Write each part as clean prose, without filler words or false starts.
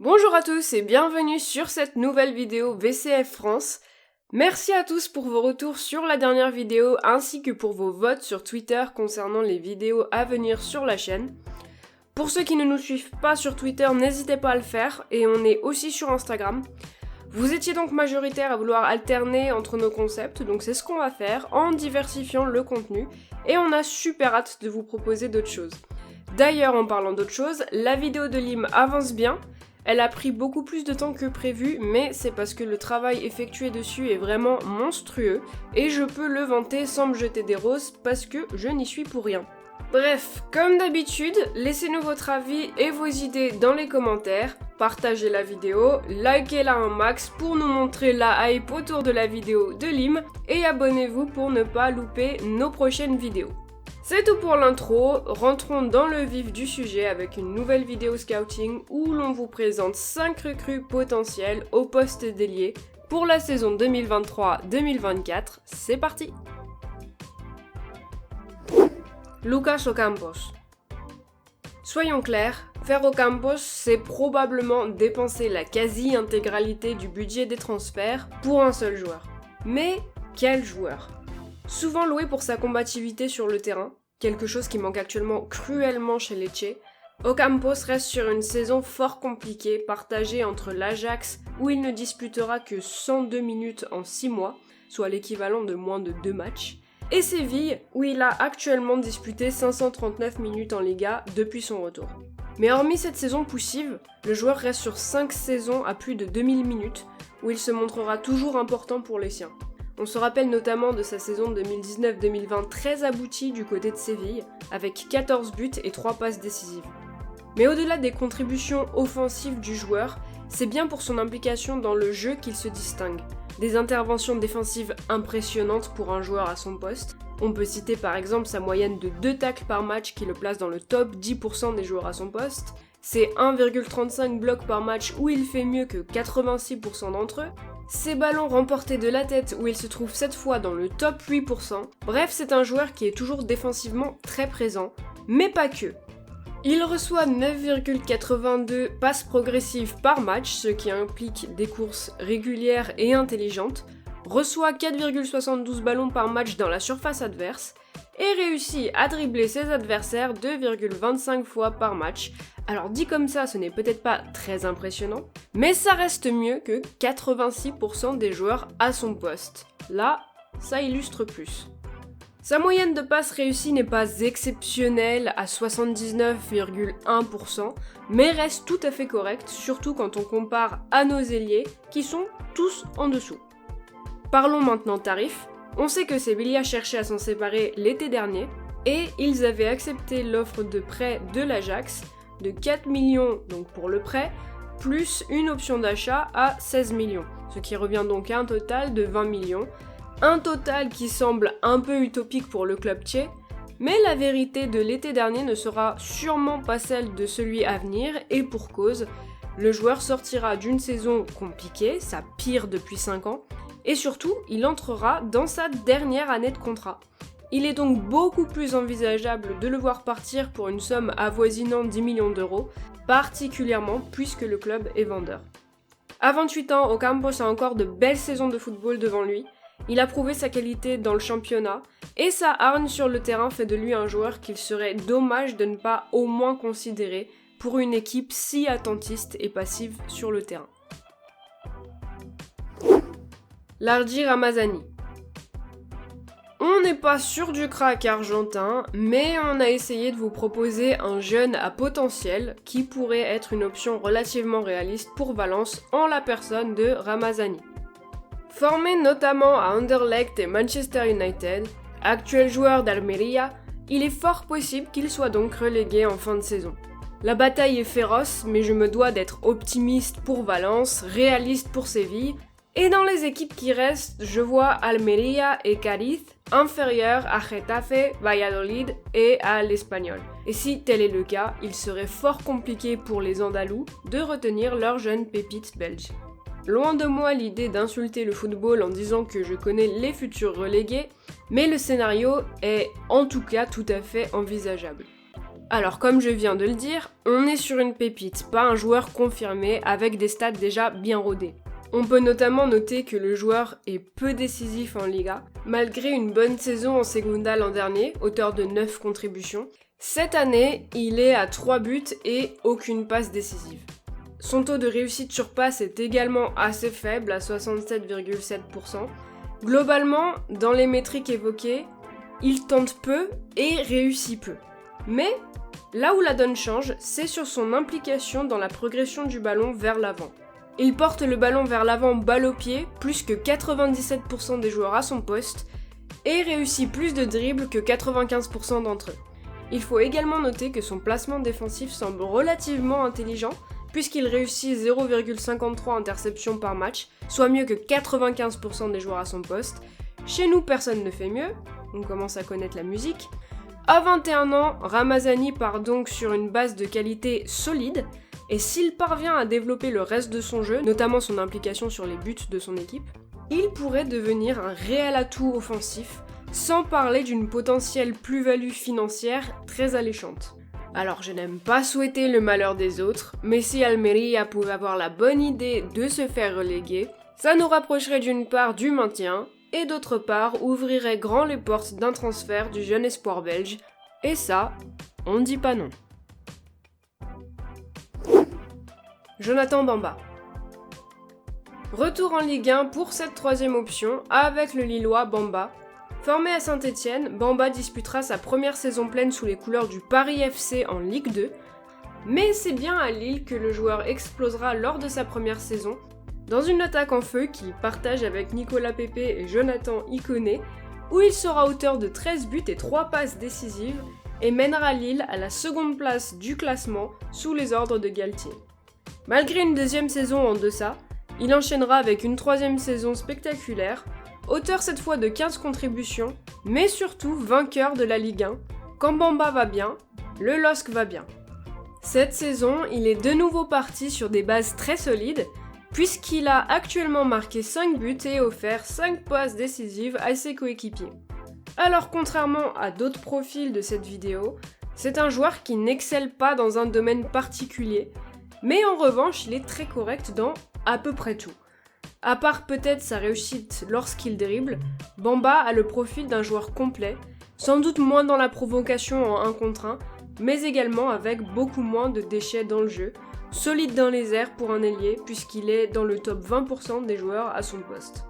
Bonjour à tous et bienvenue sur cette nouvelle vidéo VCF France. Merci à tous pour vos retours sur la dernière vidéo ainsi que pour vos votes sur Twitter concernant les vidéos à venir sur la chaîne. Pour ceux qui ne nous suivent pas sur Twitter, n'hésitez pas à le faire et on est aussi sur Instagram. Vous étiez donc majoritaire à vouloir alterner entre nos concepts, donc c'est ce qu'on va faire en diversifiant le contenu et on a super hâte de vous proposer d'autres choses. D'ailleurs, en parlant d'autres choses, la vidéo de Lim avance bien. Elle a pris beaucoup plus de temps que prévu, mais c'est parce que le travail effectué dessus est vraiment monstrueux, et je peux le vanter sans me jeter des roses parce que je n'y suis pour rien. Bref, comme d'habitude, laissez-nous votre avis et vos idées dans les commentaires, partagez la vidéo, likez-la un max pour nous montrer la hype autour de la vidéo de Lim, et abonnez-vous pour ne pas louper nos prochaines vidéos. C'est tout pour l'intro, rentrons dans le vif du sujet avec une nouvelle vidéo scouting où l'on vous présente 5 recrues potentielles au poste d'ailier pour la saison 2023-2024. C'est parti! Lucas Ocampos. Soyons clairs, faire Ocampos, c'est probablement dépenser la quasi-intégralité du budget des transferts pour un seul joueur. Mais quel joueur! Souvent loué pour sa combativité sur le terrain, quelque chose qui manque actuellement cruellement chez Lecce, Ocampos reste sur une saison fort compliquée partagée entre l'Ajax où il ne disputera que 102 minutes en 6 mois, soit l'équivalent de moins de 2 matchs, et Séville où il a actuellement disputé 539 minutes en Liga depuis son retour. Mais hormis cette saison poussive, le joueur reste sur 5 saisons à plus de 2000 minutes où il se montrera toujours important pour les siens. On se rappelle notamment de sa saison 2019-2020 très aboutie du côté de Séville, avec 14 buts et 3 passes décisives. Mais au-delà des contributions offensives du joueur, c'est bien pour son implication dans le jeu qu'il se distingue. Des interventions défensives impressionnantes pour un joueur à son poste. On peut citer par exemple sa moyenne de 2 tacles par match qui le place dans le top 10% des joueurs à son poste, ses 1,35 blocs par match où il fait mieux que 86% d'entre eux, ses ballons remportés de la tête où il se trouve cette fois dans le top 8%, bref c'est un joueur qui est toujours défensivement très présent, mais pas que. Il reçoit 9,82 passes progressives par match, ce qui implique des courses régulières et intelligentes, reçoit 4,72 ballons par match dans la surface adverse, et réussit à dribbler ses adversaires 2,25 fois par match. Alors dit comme ça, ce n'est peut-être pas très impressionnant, mais ça reste mieux que 86% des joueurs à son poste. Là, ça illustre plus. Sa moyenne de passes réussies n'est pas exceptionnelle à 79,1%, mais reste tout à fait correcte, surtout quand on compare à nos ailiers, qui sont tous en dessous. Parlons maintenant tarifs. On sait que Sevilla cherchait à s'en séparer l'été dernier, et ils avaient accepté l'offre de prêt de l'Ajax, de 4 millions donc pour le prêt, plus une option d'achat à 16 millions, ce qui revient donc à un total de 20 millions, un total qui semble un peu utopique pour le club tchèque, mais la vérité de l'été dernier ne sera sûrement pas celle de celui à venir, et pour cause, le joueur sortira d'une saison compliquée, sa pire depuis 5 ans, et surtout, il entrera dans sa dernière année de contrat. Il est donc beaucoup plus envisageable de le voir partir pour une somme avoisinant 10 millions d'euros, particulièrement puisque le club est vendeur. À 28 ans, Ocampos a encore de belles saisons de football devant lui, il a prouvé sa qualité dans le championnat, et sa hargne sur le terrain fait de lui un joueur qu'il serait dommage de ne pas au moins considérer pour une équipe si attentiste et passive sur le terrain. Lardy Ramazani. On n'est pas sûr du crack argentin, mais on a essayé de vous proposer un jeune à potentiel qui pourrait être une option relativement réaliste pour Valence en la personne de Ramazani. Formé notamment à Anderlecht et Manchester United, actuel joueur d'Almeria, il est fort possible qu'il soit donc relégué en fin de saison. La bataille est féroce, mais je me dois d'être optimiste pour Valence, réaliste pour Séville, et dans les équipes qui restent, je vois Almeria et Cádiz inférieurs à Getafe, Valladolid et à l'Espagnol. Et si tel est le cas, il serait fort compliqué pour les Andalous de retenir leur jeune pépite belge. Loin de moi l'idée d'insulter le football en disant que je connais les futurs relégués, mais le scénario est en tout cas tout à fait envisageable. Alors comme je viens de le dire, on est sur une pépite, pas un joueur confirmé avec des stats déjà bien rodés. On peut notamment noter que le joueur est peu décisif en Liga, malgré une bonne saison en Segunda l'an dernier, auteur de 9 contributions. Cette année, il est à 3 buts et aucune passe décisive. Son taux de réussite sur passe est également assez faible, à 67,7%. Globalement, dans les métriques évoquées, il tente peu et réussit peu. Mais là où la donne change, c'est sur son implication dans la progression du ballon vers l'avant. Il porte le ballon vers l'avant balle au pied, plus que 97% des joueurs à son poste, et réussit plus de dribbles que 95% d'entre eux. Il faut également noter que son placement défensif semble relativement intelligent, puisqu'il réussit 0,53 interceptions par match, soit mieux que 95% des joueurs à son poste. Chez nous, personne ne fait mieux, on commence à connaître la musique. À 21 ans, Ramazani part donc sur une base de qualité solide, et s'il parvient à développer le reste de son jeu, notamment son implication sur les buts de son équipe, il pourrait devenir un réel atout offensif, sans parler d'une potentielle plus-value financière très alléchante. Alors je n'aime pas souhaiter le malheur des autres, mais si Almeria pouvait avoir la bonne idée de se faire reléguer, ça nous rapprocherait d'une part du maintien, et d'autre part ouvrirait grand les portes d'un transfert du jeune espoir belge, et ça, on dit pas non. Jonathan Bamba. Retour en Ligue 1 pour cette troisième option avec le Lillois Bamba. Formé à Saint-Etienne, Bamba disputera sa première saison pleine sous les couleurs du Paris FC en Ligue 2, mais c'est bien à Lille que le joueur explosera lors de sa première saison, dans une attaque en feu qu'il partage avec Nicolas Pepe et Jonathan Ikoné, où il sera auteur de 13 buts et 3 passes décisives, et mènera Lille à la seconde place du classement sous les ordres de Galtier. Malgré une deuxième saison en deçà, il enchaînera avec une troisième saison spectaculaire, auteur cette fois de 15 contributions, mais surtout vainqueur de la Ligue 1. Quand Bamba va bien, le LOSC va bien. Cette saison, il est de nouveau parti sur des bases très solides, puisqu'il a actuellement marqué 5 buts et offert 5 passes décisives à ses coéquipiers. Alors contrairement à d'autres profils de cette vidéo, c'est un joueur qui n'excelle pas dans un domaine particulier, mais en revanche il est très correct dans à peu près tout. À part peut-être sa réussite lorsqu'il dribble, Bamba a le profil d'un joueur complet, sans doute moins dans la provocation en 1 contre 1, mais également avec beaucoup moins de déchets dans le jeu, solide dans les airs pour un ailier puisqu'il est dans le top 20% des joueurs à son poste.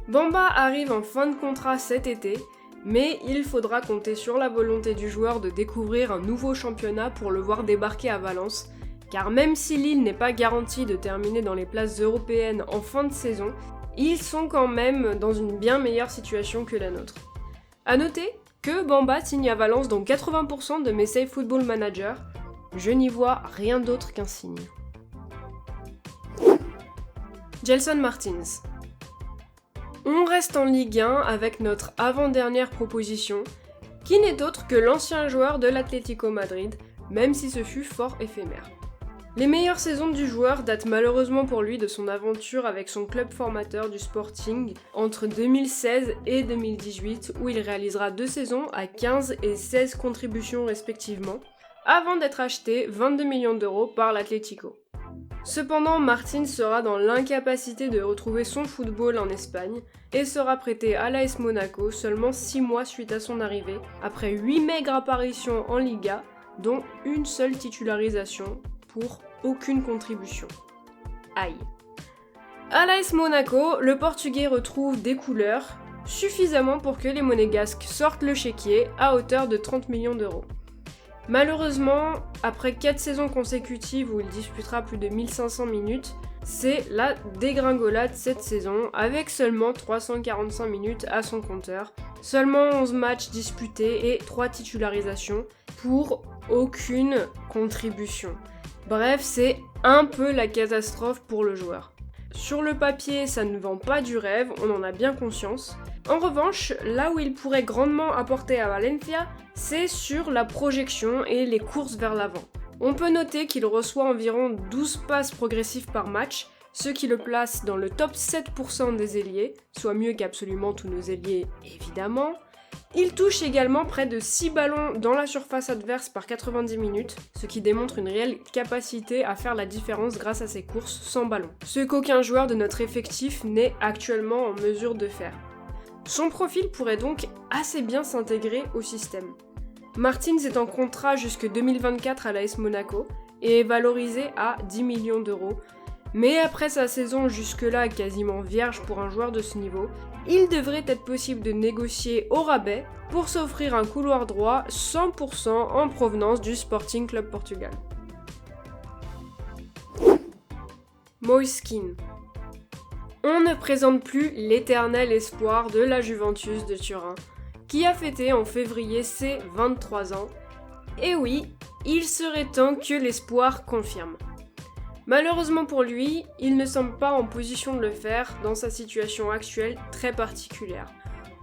Bamba arrive en fin de contrat cet été, mais il faudra compter sur la volonté du joueur de découvrir un nouveau championnat pour le voir débarquer à Valence, car même si Lille n'est pas garantie de terminer dans les places européennes en fin de saison, ils sont quand même dans une bien meilleure situation que la nôtre. A noter que Bamba signe à Valence dans 80% de mes Save Football Manager, je n'y vois rien d'autre qu'un signe. Gelson Martins. On reste en Ligue 1 avec notre avant-dernière proposition, qui n'est autre que l'ancien joueur de l'Atlético Madrid, même si ce fut fort éphémère. Les meilleures saisons du joueur datent malheureusement pour lui de son aventure avec son club formateur du Sporting entre 2016 et 2018 où il réalisera 2 saisons à 15 et 16 contributions respectivement, avant d'être acheté 22 millions d'euros par l'Atlético. Cependant, Martins sera dans l'incapacité de retrouver son football en Espagne et sera prêté à l'AS Monaco seulement 6 mois suite à son arrivée, après 8 maigres apparitions en Liga, dont une seule titularisation pour aucune contribution. Aïe. À l'AS Monaco, le Portugais retrouve des couleurs, suffisamment pour que les Monégasques sortent le chéquier à hauteur de 30 millions d'euros. Malheureusement, après 4 saisons consécutives où il disputera plus de 1500 minutes, c'est la dégringolade cette saison avec seulement 345 minutes à son compteur, seulement 11 matchs disputés et 3 titularisations pour aucune contribution. Bref, c'est un peu la catastrophe pour le joueur. Sur le papier, ça ne vend pas du rêve, on en a bien conscience. En revanche, là où il pourrait grandement apporter à Valencia, c'est sur la projection et les courses vers l'avant. On peut noter qu'il reçoit environ 12 passes progressives par match, ce qui le place dans le top 7% des ailiers, soit mieux qu'absolument tous nos ailiers évidemment. Il touche également près de 6 ballons dans la surface adverse par 90 minutes, ce qui démontre une réelle capacité à faire la différence grâce à ses courses sans ballon, ce qu'aucun joueur de notre effectif n'est actuellement en mesure de faire. Son profil pourrait donc assez bien s'intégrer au système. Martins est en contrat jusque 2024 à l'AS Monaco et est valorisé à 10 millions d'euros. Mais après sa saison jusque-là quasiment vierge pour un joueur de ce niveau, il devrait être possible de négocier au rabais pour s'offrir un couloir droit 100% en provenance du Sporting Club Portugal. Moise Kean. On ne présente plus l'éternel espoir de la Juventus de Turin, qui a fêté en février ses 23 ans. Et oui, il serait temps que l'espoir confirme. Malheureusement pour lui, il ne semble pas en position de le faire dans sa situation actuelle très particulière.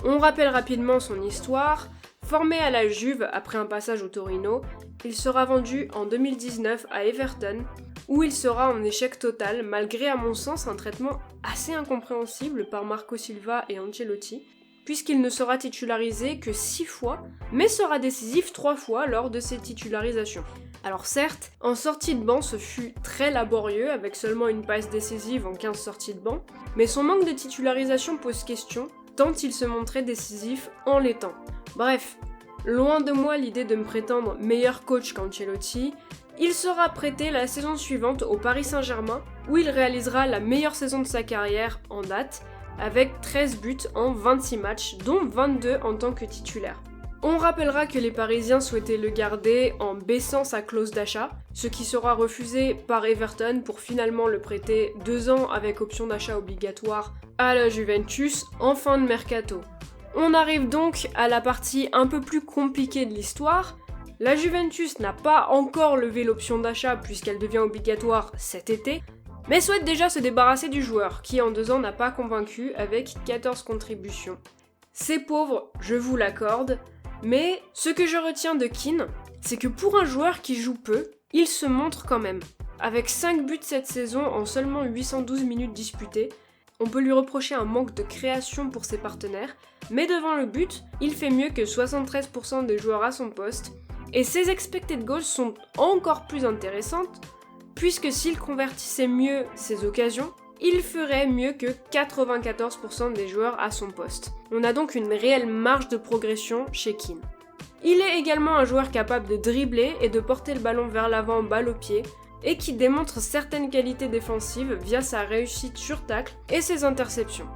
On rappelle rapidement son histoire. Formé à la Juve après un passage au Torino, il sera vendu en 2019 à Everton, où il sera en échec total malgré à mon sens un traitement assez incompréhensible par Marco Silva et Ancelotti, puisqu'il ne sera titularisé que 6 fois, mais sera décisif 3 fois lors de ses titularisations. Alors certes, en sortie de banc ce fut très laborieux avec seulement une passe décisive en 15 sorties de banc, mais son manque de titularisation pose question, tant il se montrait décisif en l'étant. Bref, loin de moi l'idée de me prétendre meilleur coach qu'Ancelotti, il sera prêté la saison suivante au Paris Saint-Germain, où il réalisera la meilleure saison de sa carrière en date, avec 13 buts en 26 matchs, dont 22 en tant que titulaire. On rappellera que les Parisiens souhaitaient le garder en baissant sa clause d'achat, ce qui sera refusé par Everton pour finalement le prêter 2 ans avec option d'achat obligatoire à la Juventus en fin de mercato. On arrive donc à la partie un peu plus compliquée de l'histoire. La Juventus n'a pas encore levé l'option d'achat puisqu'elle devient obligatoire cet été, mais souhaite déjà se débarrasser du joueur qui en 2 ans n'a pas convaincu avec 14 contributions. C'est pauvre, je vous l'accorde. Mais ce que je retiens de Kean, c'est que pour un joueur qui joue peu, il se montre quand même. Avec 5 buts cette saison en seulement 812 minutes disputées, on peut lui reprocher un manque de création pour ses partenaires, mais devant le but, il fait mieux que 73% des joueurs à son poste, et ses expected goals sont encore plus intéressantes, puisque s'il convertissait mieux ses occasions, il ferait mieux que 94% des joueurs à son poste. On a donc une réelle marge de progression chez Kean. Il est également un joueur capable de dribbler et de porter le ballon vers l'avant balle au pied, et qui démontre certaines qualités défensives via sa réussite sur tacle et ses interceptions.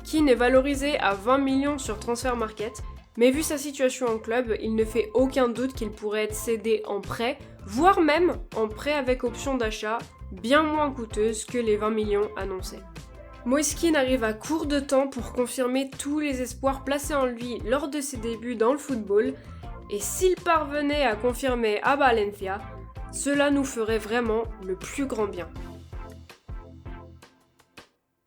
Kean est valorisé à 20 millions sur Transfermarkt, mais vu sa situation en club, il ne fait aucun doute qu'il pourrait être cédé en prêt, voire même en prêt avec option d'achat, bien moins coûteuse que les 20 millions annoncés. Moise Kean arrive à court de temps pour confirmer tous les espoirs placés en lui lors de ses débuts dans le football, et s'il parvenait à confirmer à Valencia, cela nous ferait vraiment le plus grand bien.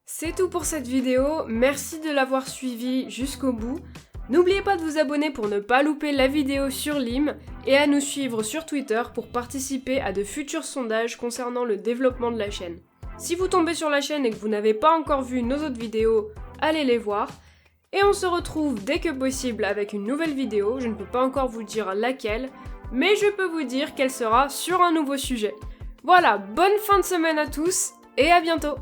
C'est tout pour cette vidéo, merci de l'avoir suivi jusqu'au bout. N'oubliez pas de vous abonner pour ne pas louper la vidéo sur Lim et à nous suivre sur Twitter pour participer à de futurs sondages concernant le développement de la chaîne. Si vous tombez sur la chaîne et que vous n'avez pas encore vu nos autres vidéos, allez les voir. Et on se retrouve dès que possible avec une nouvelle vidéo, je ne peux pas encore vous dire laquelle, mais je peux vous dire qu'elle sera sur un nouveau sujet. Voilà, bonne fin de semaine à tous et à bientôt!